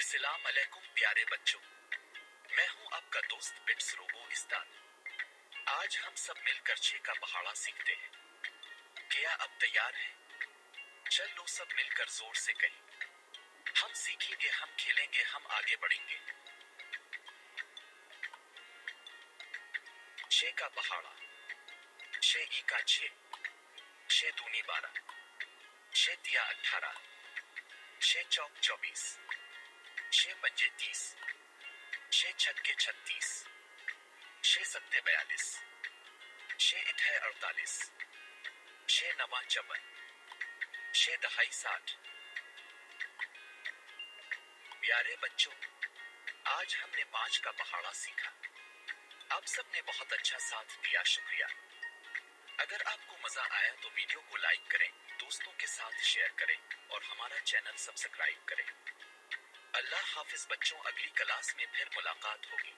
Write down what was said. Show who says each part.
Speaker 1: السلام علیکم پیارے بچوں، میں ہوں آپ کا دوست بٹس روبو استاد۔ آج ہم سب مل کر چھ کا پہاڑا سیکھتے ہیں۔ کیا اب تیار ہیں؟ چلو سب مل کر زور سے کہیں، ہم سیکھیں گے، ہم کھیلیں گے، ہم آگے بڑھیں گے۔ چھ کا پہاڑا، چھ ای کا چھ، چھ دونی 12، چھ تیا 18، چھ چوک 24، چھ پنجے 30، چھ چھکے 36، چھ ستے 42، چھ اٹھے 48، چھ نواں 54، چھ دہائی 60۔ پیارے بچوں، آج ہم نے 5 کا پہاڑا سیکھا۔ آپ سب نے بہت اچھا ساتھ دیا، شکریہ۔ اگر آپ کو مزہ آیا تو ویڈیو کو لائک کریں، دوستوں کے ساتھ شیئر کریں اور ہمارا چینل سبسکرائب کریں۔ اللہ حافظ بچوں، اگلی کلاس میں پھر ملاقات ہوگی۔